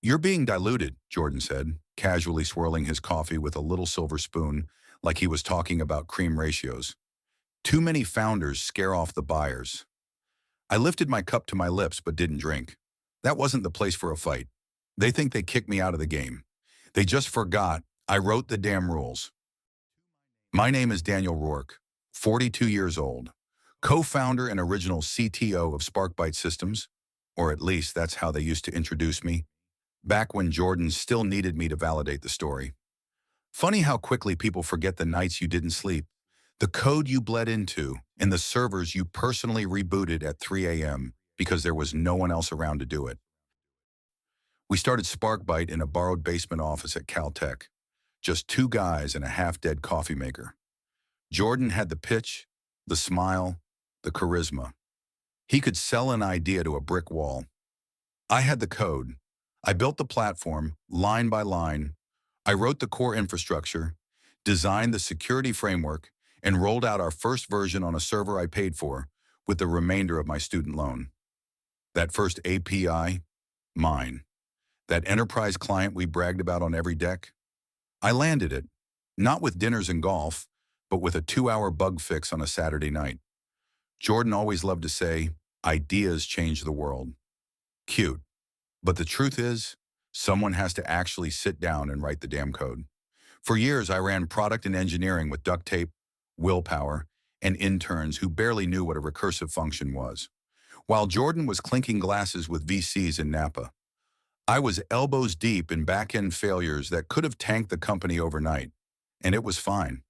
You're being diluted, Jordan said, casually swirling his coffee with a little silver spoon like he was talking about cream ratios. Too many founders scare off the buyers. I lifted my cup to my lips but didn't drink. That wasn't the place for a fight. They think they kicked me out of the game. They just forgot I wrote the damn rules. My name is Daniel Rourke, 42 years old, co-founder and original CTO of SparkBite Systems, or at least that's how they used to introduce me, back when Jordan still needed me to validate the story. Funny how quickly people forget the nights you didn't sleep, the code you bled into, and the servers you personally rebooted at 3 a.m. because there was no one else around to do it. We started SparkBite in a borrowed basement office at Caltech, just two guys and a half-dead coffee maker. Jordan had the pitch, the smile, the charisma. He could sell an idea to a brick wall. I had the code. I built the platform, line by line. I wrote the core infrastructure, designed the security framework, and rolled out our first version on a server I paid for, with the remainder of my student loan. That first API, mine. That enterprise client we bragged about on every deck, I landed it, not with dinners and golf, but with a 2-hour bug fix on a Saturday night. Jordan always loved to say, ideas change the world. Cute. But the truth is, someone has to actually sit down and write the damn code. For years, I ran product and engineering with duct tape, willpower, and interns who barely knew what a recursive function was. While Jordan was clinking glasses with VCs in Napa, I was elbows deep in back-end failures that could have tanked the company overnight, and it was fine.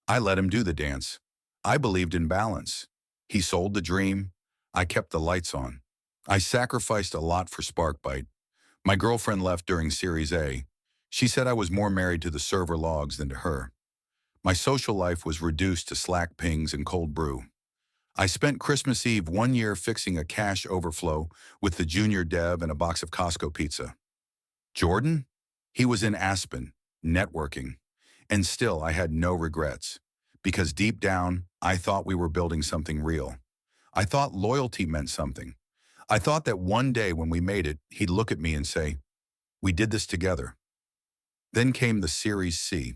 I let him do the dance. I believed in balance. He sold the dream. I kept the lights on. I sacrificed a lot for SparkBite. My girlfriend left during Series A. She said I was more married to the server logs than to her. My social life was reduced to Slack pings and cold brew. I spent Christmas Eve 1 year fixing a cache overflow with the junior dev and a box of Costco pizza. Jordan? He was in Aspen, networking. And still, I had no regrets. Because deep down, I thought we were building something real. I thought loyalty meant something. I thought that one day when we made it, he'd look at me and say, "We did this together." Then came the Series C,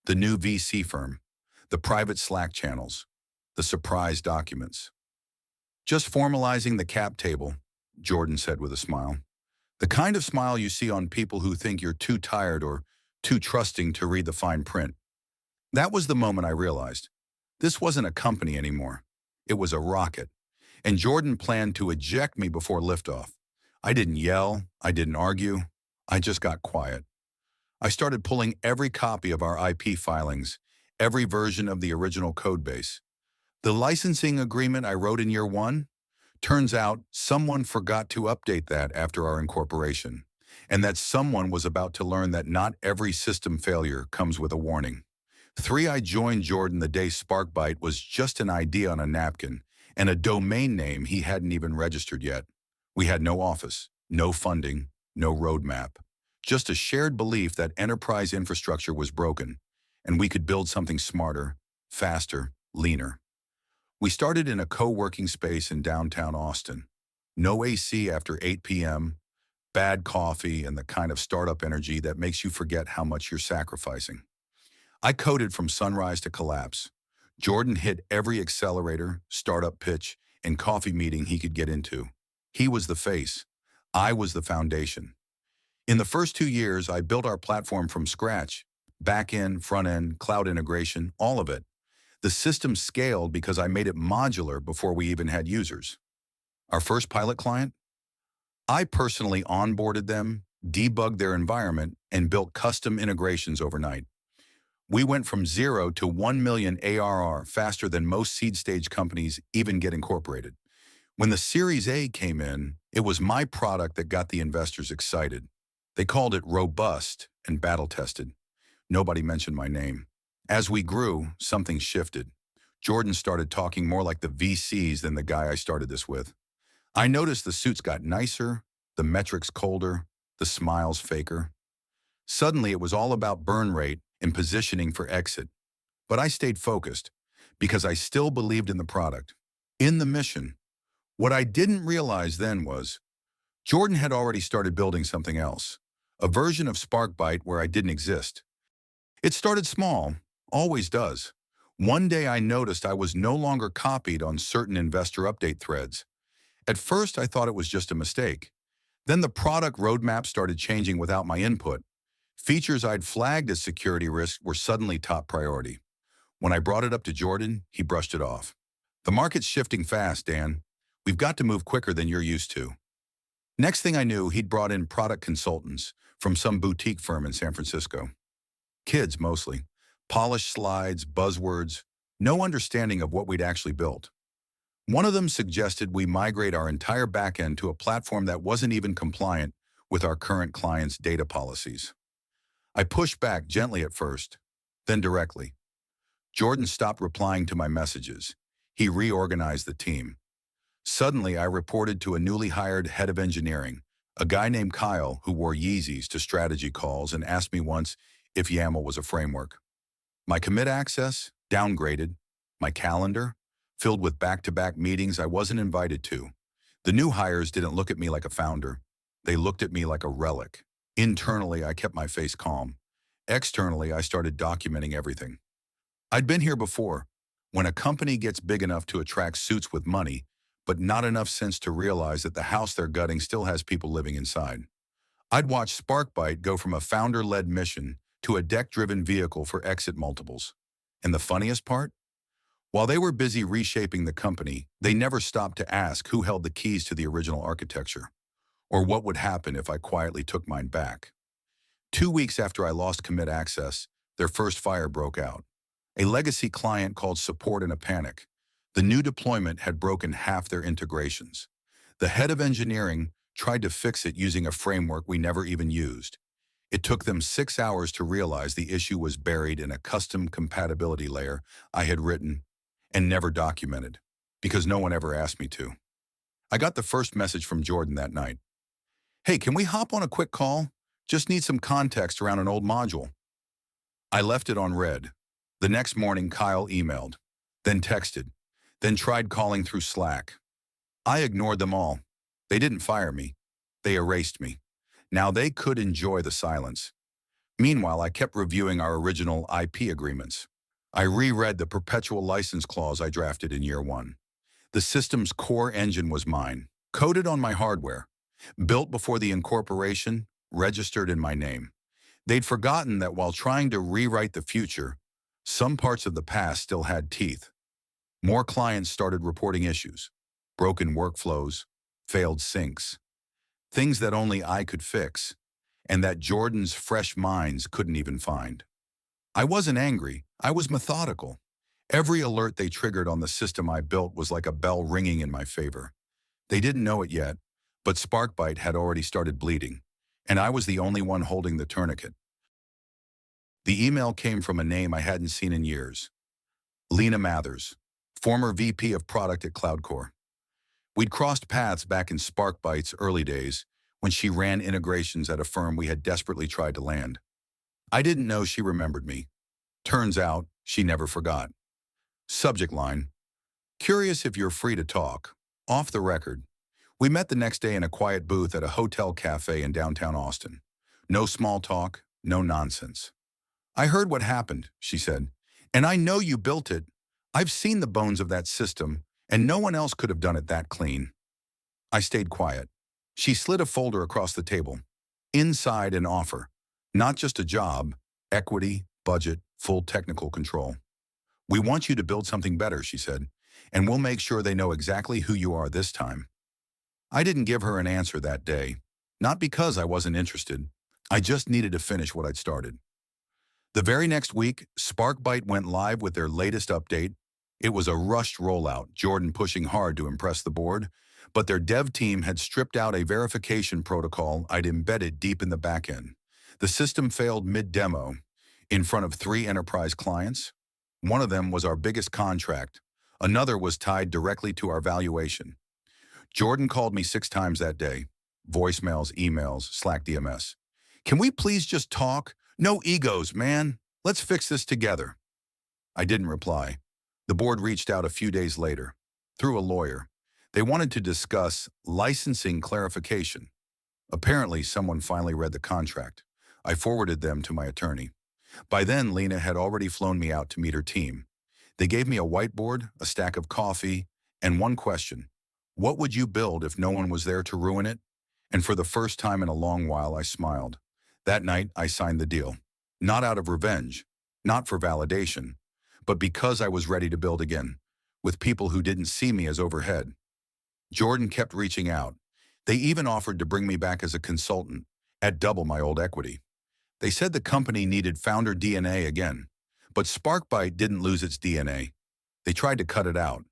the new VC firm, the private Slack channels, the surprise documents. Just formalizing the cap table, Jordan said with a smile. The kind of smile you see on people who think you're too tired or too trusting to read the fine print. That was the moment I realized. This wasn't a company anymore. It was a rocket. And Jordan planned to eject me before liftoff. I didn't yell. I didn't argue. I just got quiet. I started pulling every copy of our IP filings, every version of the original codebase. The licensing agreement I wrote in year one, turns out someone forgot to update that after our incorporation, and that someone was about to learn that not every system failure comes with a warning. I joined Jordan the day SparkBite was just an idea on a napkin and a domain name he hadn't even registered yet. We had no office, no funding, no roadmap, just a shared belief that enterprise infrastructure was broken and we could build something smarter, faster, leaner. We started in a co-working space in downtown Austin. No AC after 8 p.m., bad coffee, and the kind of startup energy that makes you forget how much you're sacrificing. I coded from sunrise to collapse. Jordan hit every accelerator, startup pitch, and coffee meeting he could get into. He was the face. I was the foundation. In the first 2 years, I built our platform from scratch. Back-end, front-end, cloud integration, all of it. The system scaled because I made it modular before we even had users. Our first pilot client? I personally onboarded them, debugged their environment, and built custom integrations overnight. We went from 0 to 1 million ARR faster than most seed stage companies even get incorporated. When the Series A came in, it was my product that got the investors excited. They called it robust and battle-tested. Nobody mentioned my name. As we grew, something shifted. Jordan started talking more like the VCs than the guy I started this with. I noticed the suits got nicer, the metrics colder, the smiles faker. Suddenly, it was all about burn rate and positioning for exit. But I stayed focused because I still believed in the product, in the mission. What I didn't realize then was Jordan had already started building something else, a version of SparkBite where I didn't exist. It started small, always does. One day I noticed I was no longer copied on certain investor update threads. At first I thought it was just a mistake. Then the product roadmap started changing without my input. Features I'd flagged as security risks were suddenly top priority. When I brought it up to Jordan, he brushed it off. The market's shifting fast, Dan. We've got to move quicker than you're used to. Next thing I knew, he'd brought in product consultants from some boutique firm in San Francisco. Kids, mostly. Polished slides, buzzwords, no understanding of what we'd actually built. One of them suggested we migrate our entire backend to a platform that wasn't even compliant with our current clients' data policies. I pushed back gently at first, then directly. Jordan stopped replying to my messages. He reorganized the team. Suddenly, I reported to a newly hired head of engineering, a guy named Kyle who wore Yeezys to strategy calls and asked me once if YAML was a framework. My commit access, downgraded. My calendar, filled with back-to-back meetings I wasn't invited to. The new hires didn't look at me like a founder. They looked at me like a relic. Internally, I kept my face calm. Externally, I started documenting everything. I'd been here before. When a company gets big enough to attract suits with money, but not enough sense to realize that the house they're gutting still has people living inside. I'd watched SparkBite go from a founder-led mission to a deck-driven vehicle for exit multiples. And the funniest part? While they were busy reshaping the company, they never stopped to ask who held the keys to the original architecture, or what would happen if I quietly took mine back. 2 weeks after I lost commit access, their first fire broke out. A legacy client called support in a panic. The new deployment had broken half their integrations. The head of engineering tried to fix it using a framework we never even used. It took them 6 hours to realize the issue was buried in a custom compatibility layer I had written and never documented, because no one ever asked me to. I got the first message from Jordan that night. Hey, can we hop on a quick call? Just need some context around an old module. I left it on red. The next morning, Kyle emailed, then texted, then tried calling through Slack. I ignored them all. They didn't fire me. They erased me. Now they could enjoy the silence. Meanwhile, I kept reviewing our original IP agreements. I reread the perpetual license clause I drafted in year 1. The system's core engine was mine, coded on my hardware, built before the incorporation, registered in my name. They'd forgotten that while trying to rewrite the future, some parts of the past still had teeth. More clients started reporting issues, broken workflows, failed syncs, things that only I could fix, and that Jordan's fresh minds couldn't even find. I wasn't angry, I was methodical. Every alert they triggered on the system I built was like a bell ringing in my favor. They didn't know it yet, but SparkBite had already started bleeding, and I was the only one holding the tourniquet. The email came from a name I hadn't seen in years. Lena Mathers, former VP of Product at CloudCore. We'd crossed paths back in SparkBite's early days when she ran integrations at a firm we had desperately tried to land. I didn't know she remembered me. Turns out, she never forgot. Subject line, curious if you're free to talk. Off the record. We met the next day in a quiet booth at a hotel cafe in downtown Austin. No small talk, no nonsense. I heard what happened, she said, and I know you built it. I've seen the bones of that system, and no one else could have done it that clean. I stayed quiet. She slid a folder across the table. Inside an offer. Not just a job, equity, budget, full technical control. We want you to build something better, she said, and we'll make sure they know exactly who you are this time. I didn't give her an answer that day, not because I wasn't interested. I just needed to finish what I'd started. The very next week, SparkBite went live with their latest update. It was a rushed rollout, Jordan pushing hard to impress the board, but their dev team had stripped out a verification protocol I'd embedded deep in the backend. The system failed mid-demo in front of 3 enterprise clients. One of them was our biggest contract. Another was tied directly to our valuation. Jordan called me 6 times that day. Voicemails, emails, Slack DMS. Can we please just talk? No egos, man. Let's fix this together. I didn't reply. The board reached out a few days later, through a lawyer. They wanted to discuss licensing clarification. Apparently, someone finally read the contract. I forwarded them to my attorney. By then, Lena had already flown me out to meet her team. They gave me a whiteboard, a stack of coffee, and one question. What would you build if no one was there to ruin it? And for the first time in a long while, I smiled. That night, I signed the deal. Not out of revenge, not for validation, but because I was ready to build again, with people who didn't see me as overhead. Jordan kept reaching out. They even offered to bring me back as a consultant, at double my old equity. They said the company needed founder DNA again, but SparkBite didn't lose its DNA. They tried to cut it out.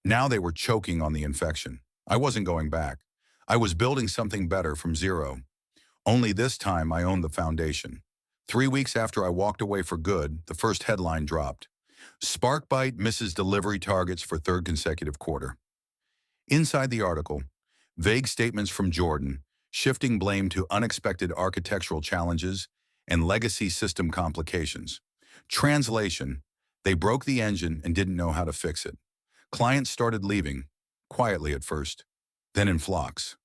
Now they were choking on the infection. I wasn't going back. I was building something better from zero. Only this time I owned the foundation. 3 weeks after I walked away for good, the first headline dropped. SparkBite misses delivery targets for third consecutive quarter. Inside the article, vague statements from Jordan, shifting blame to unexpected architectural challenges and legacy system complications. Translation, they broke the engine and didn't know how to fix it. Clients started leaving, quietly at first, then in flocks.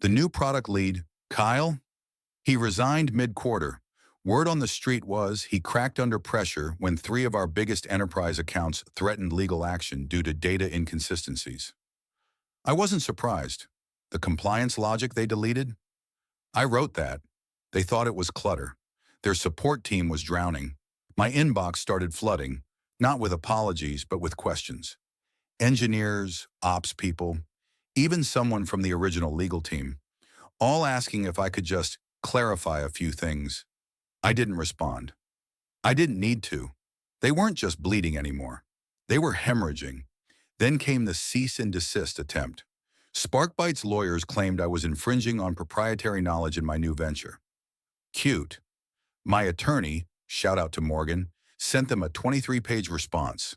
The new product lead, Kyle, he resigned mid-quarter. Word on the street was he cracked under pressure when 3 of our biggest enterprise accounts threatened legal action due to data inconsistencies. I wasn't surprised. The compliance logic they deleted? I wrote that. They thought it was clutter. Their support team was drowning. My inbox started flooding, not with apologies, but with questions. Engineers, ops people, even someone from the original legal team, all asking if I could just clarify a few things. I didn't respond. I didn't need to. They weren't just bleeding anymore. They were hemorrhaging. Then came the cease and desist attempt. SparkBite's lawyers claimed I was infringing on proprietary knowledge in my new venture. Cute. My attorney, shout out to Morgan, sent them a 23-page response,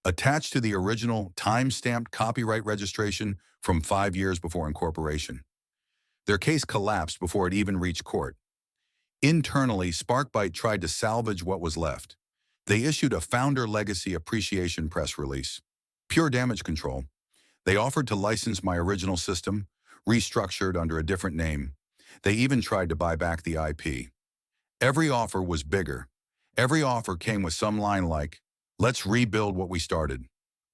attached to the original time-stamped copyright registration from 5 years before incorporation. Their case collapsed before it even reached court. Internally, SparkBite tried to salvage what was left. They issued a founder legacy appreciation press release. Pure damage control. They offered to license my original system, restructured under a different name. They even tried to buy back the IP. Every offer was bigger. Every offer came with some line like, let's rebuild what we started.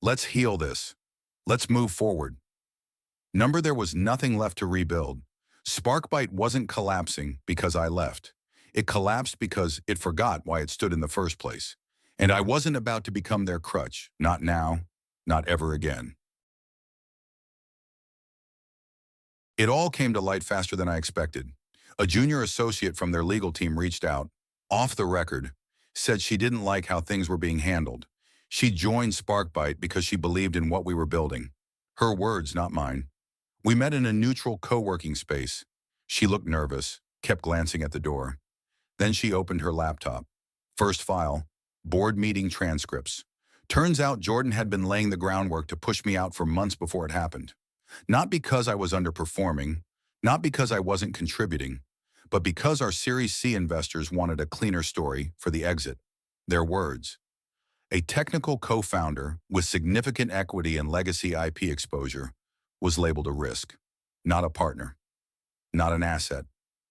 Let's heal this. Let's move forward. There was nothing left to rebuild. SparkBite wasn't collapsing because I left. It collapsed because it forgot why it stood in the first place. And I wasn't about to become their crutch. Not now, not ever again. It all came to light faster than I expected. A junior associate from their legal team reached out, off the record, said she didn't like how things were being handled. She joined SparkBite because she believed in what we were building. Her words, not mine. We met in a neutral co-working space. She looked nervous, kept glancing at the door. Then she opened her laptop. First file, board meeting transcripts. Turns out Jordan had been laying the groundwork to push me out for months before it happened. Not because I was underperforming, not because I wasn't contributing, but because our Series C investors wanted a cleaner story for the exit. Their words. A technical co-founder with significant equity and legacy IP exposure was labeled a risk, not a partner, not an asset,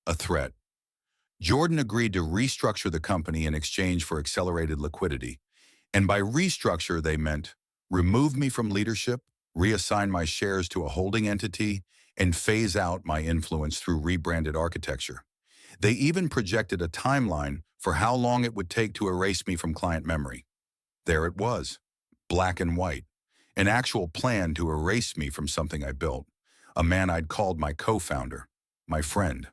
a threat. Jordan agreed to restructure the company in exchange for accelerated liquidity. And by restructure, they meant remove me from leadership, reassign my shares to a holding entity, and phase out my influence through rebranded architecture. They even projected a timeline for how long it would take to erase me from client memory. There it was, black and white, an actual plan to erase me from something I built, a man I'd called my co-founder, my friend.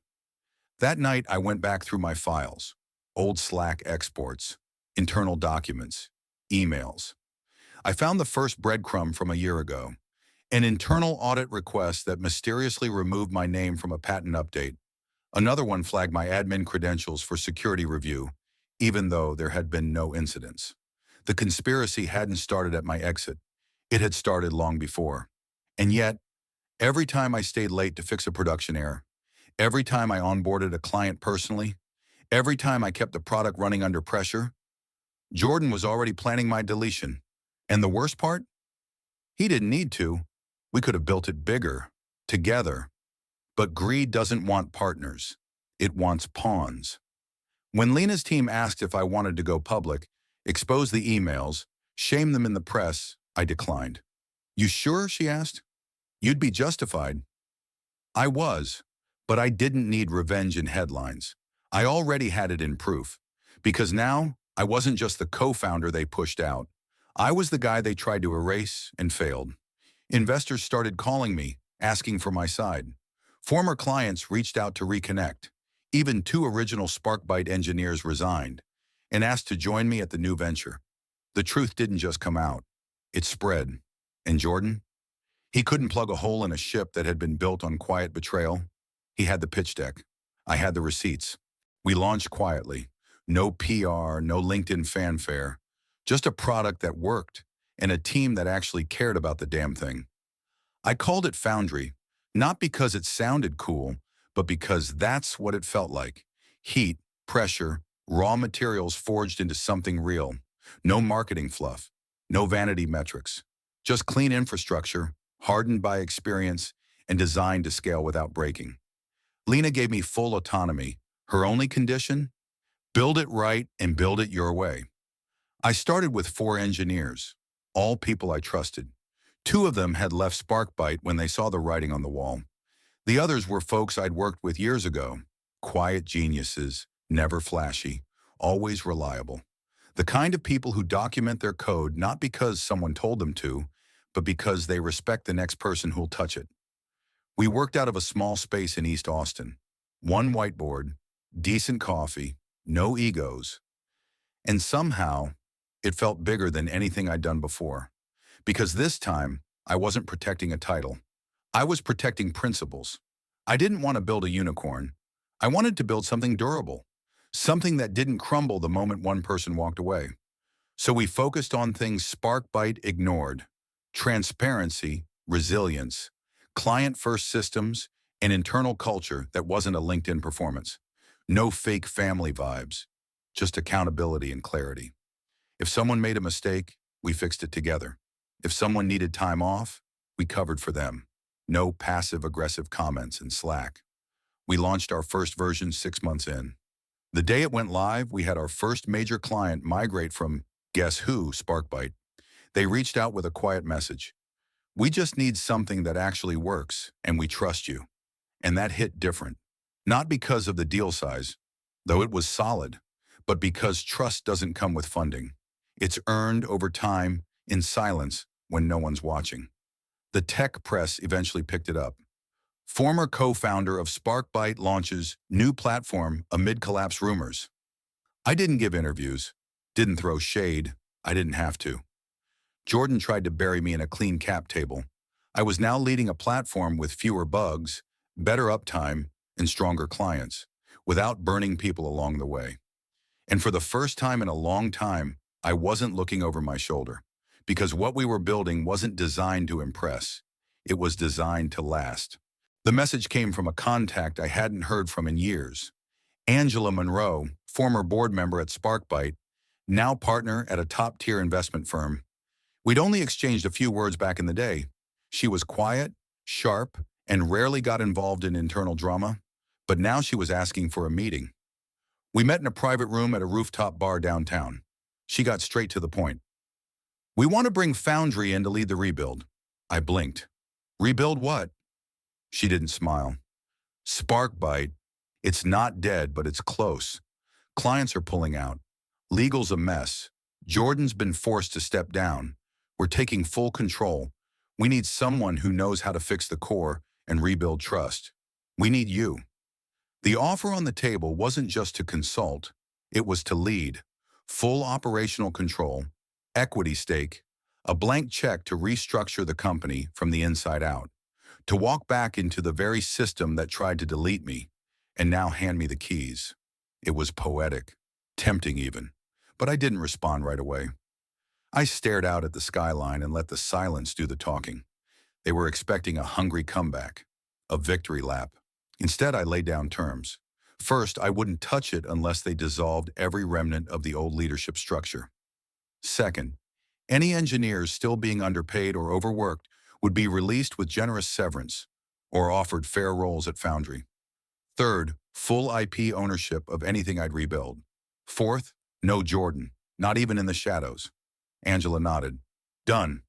That night, I went back through my files, old Slack exports, internal documents, emails. I found the first breadcrumb from a year ago, an internal audit request that mysteriously removed my name from a patent update. Another one flagged my admin credentials for security review, even though there had been no incidents. The conspiracy hadn't started at my exit. It had started long before. And yet, every time I stayed late to fix a production error, every time I onboarded a client personally, every time I kept the product running under pressure, Jordan was already planning my deletion. And the worst part? He didn't need to. We could have built it bigger, together. But greed doesn't want partners. It wants pawns. When Lena's team asked if I wanted to go public, expose the emails, shame them in the press, I declined. You sure? She asked. You'd be justified. I was, but I didn't need revenge in headlines. I already had it in proof. Because now, I wasn't just the co-founder they pushed out. I was the guy they tried to erase and failed. Investors started calling me, asking for my side. Former clients reached out to reconnect. Even two original SparkBite engineers resigned and asked to join me at the new venture. The truth didn't just come out. It spread. And Jordan? He couldn't plug a hole in a ship that had been built on quiet betrayal. He had the pitch deck. I had the receipts. We launched quietly. No PR, no LinkedIn fanfare. Just a product that worked and a team that actually cared about the damn thing. I called it Foundry, not because it sounded cool, but because that's what it felt like. Heat, pressure, raw materials forged into something real. No marketing fluff, no vanity metrics. Just clean infrastructure, hardened by experience, and designed to scale without breaking. Lena gave me full autonomy. Her only condition? Build it right and build it your way. I started with 4 engineers, all people I trusted. 2 of them had left SparkBite when they saw the writing on the wall. The others were folks I'd worked with years ago. Quiet geniuses, never flashy, always reliable. The kind of people who document their code not because someone told them to, but because they respect the next person who'll touch it. We worked out of a small space in East Austin. 1 whiteboard, decent coffee, no egos. And somehow, it felt bigger than anything I'd done before. Because this time, I wasn't protecting a title. I was protecting principles. I didn't want to build a unicorn. I wanted to build something durable. Something that didn't crumble the moment one person walked away. So we focused on things SparkBite ignored. Transparency, resilience, client-first systems, and internal culture that wasn't a LinkedIn performance. No fake family vibes, just accountability and clarity. If someone made a mistake, we fixed it together. If someone needed time off, we covered for them. No passive-aggressive comments in Slack. We launched our first version 6 months in. The day it went live, we had our first major client migrate from guess who, SparkBite. They reached out with a quiet message. We just need something that actually works, and we trust you. And that hit different. Not because of the deal size, though it was solid, but because trust doesn't come with funding. It's earned over time, in silence, when no one's watching. The tech press eventually picked it up. Former co-founder of SparkBite launches new platform amid collapse rumors. I didn't give interviews, didn't throw shade, I didn't have to. Jordan tried to bury me in a clean cap table. I was now leading a platform with fewer bugs, better uptime, and stronger clients, without burning people along the way. And for the first time in a long time, I wasn't looking over my shoulder, because what we were building wasn't designed to impress. It was designed to last. The message came from a contact I hadn't heard from in years. Angela Monroe, former board member at SparkBite, now partner at a top-tier investment firm. We'd only exchanged a few words back in the day. She was quiet, sharp, and rarely got involved in internal drama, but now she was asking for a meeting. We met in a private room at a rooftop bar downtown. She got straight to the point. We want to bring Foundry in to lead the rebuild. I blinked. Rebuild what? She didn't smile. SparkBite. It's not dead, but it's close. Clients are pulling out. Legal's a mess. Jordan's been forced to step down. We're taking full control. We need someone who knows how to fix the core and rebuild trust. We need you. The offer on the table wasn't just to consult. It was to lead. Full operational control, equity stake, a blank check to restructure the company from the inside out, to walk back into the very system that tried to delete me, and now hand me the keys. It was poetic, tempting even, but I didn't respond right away. I stared out at the skyline and let the silence do the talking. They were expecting a hungry comeback, a victory lap. Instead, I laid down terms. First, I wouldn't touch it unless they dissolved every remnant of the old leadership structure. Second, any engineers still being underpaid or overworked would be released with generous severance, or offered fair roles at Foundry. Third, full IP ownership of anything I'd rebuild. Fourth, no Jordan, not even in the shadows. Angela nodded. Done.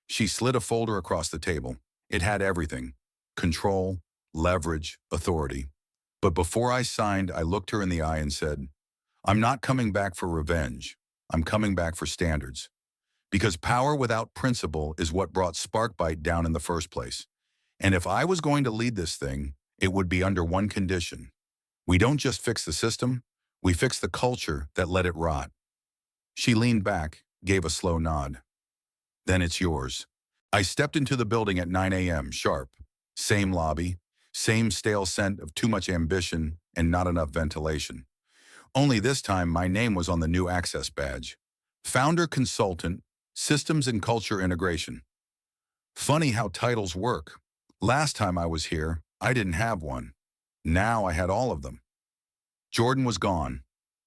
She slid a folder across the table. It had everything: control, leverage, authority. But before I signed, I looked her in the eye and said, I'm not coming back for revenge. I'm coming back for standards. Because power without principle is what brought Sparkbyte down in the first place. And if I was going to lead this thing, it would be under one condition. We don't just fix the system, we fix the culture that let it rot. She leaned back, gave a slow nod. Then it's yours. I stepped into the building at 9 a.m. sharp. Same lobby, same stale scent of too much ambition and not enough ventilation. Only this time my name was on the new access badge. Founder Consultant, Systems and Culture Integration. Funny how titles work. Last time I was here, I didn't have one. Now I had all of them. Jordan was gone.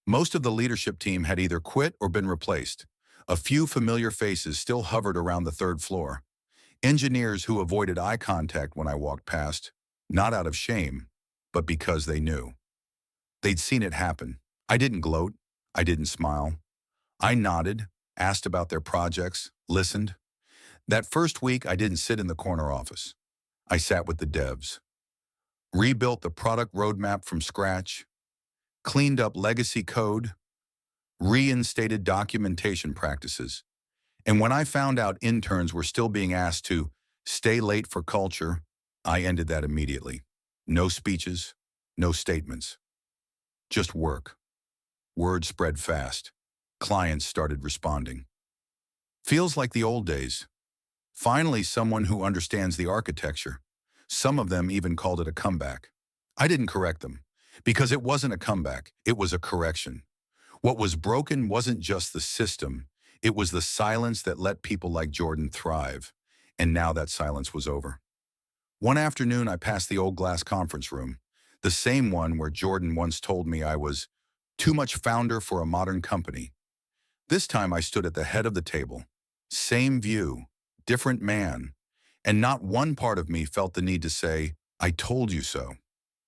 Most of the leadership team had either quit or been replaced. A few familiar faces still hovered around the third floor. Engineers who avoided eye contact when I walked past, not out of shame, but because they knew. They'd seen it happen. I didn't gloat. I didn't smile. I nodded, asked about their projects, listened. That first week, I didn't sit in the corner office. I sat with the devs. Rebuilt the product roadmap from scratch, cleaned up legacy code, reinstated documentation practices. And when I found out interns were still being asked to stay late for culture, I ended that immediately. No speeches, no statements. Just work. Word spread fast. Clients started responding. Feels like the old days. Finally, someone who understands the architecture. Some of them even called it a comeback. I didn't correct them, because it wasn't a comeback, it was a correction. What was broken wasn't just the system, it was the silence that let people like Jordan thrive. And now that silence was over. One afternoon, I passed the old glass conference room, the same one where Jordan once told me I was too much founder for a modern company. This time I stood at the head of the table. Same view, different man, and not one part of me felt the need to say, I told you so,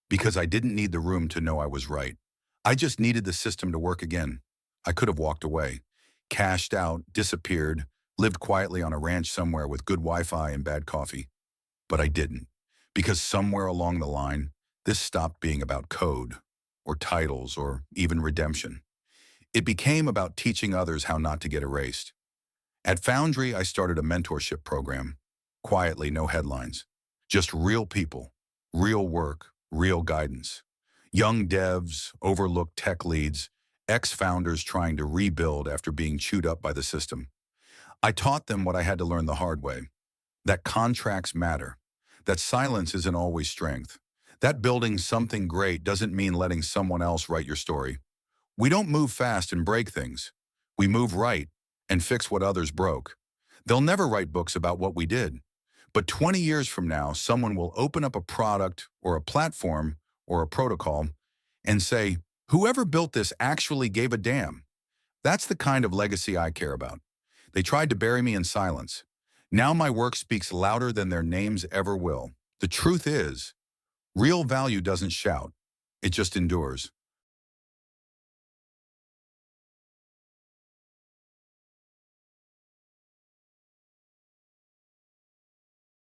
because I didn't need the room to know I was right. I just needed the system to work again. I could have walked away, cashed out, disappeared, lived quietly on a ranch somewhere with good Wi-Fi and bad coffee. But I didn't, because somewhere along the line, this stopped being about code, or titles, or even redemption. It became about teaching others how not to get erased. At Foundry, I started a mentorship program. Quietly, no headlines. Just real people, real work, real guidance. Young devs, overlooked tech leads, ex-founders trying to rebuild after being chewed up by the system. I taught them what I had to learn the hard way. That contracts matter. That silence isn't always strength. That building something great doesn't mean letting someone else write your story. We don't move fast and break things. We move right and fix what others broke. They'll never write books about what we did. But 20 years from now, someone will open up a product or a platform or a protocol and say, whoever built this actually gave a damn. That's the kind of legacy I care about. They tried to bury me in silence. Now my work speaks louder than their names ever will. The truth is, real value doesn't shout. It just endures.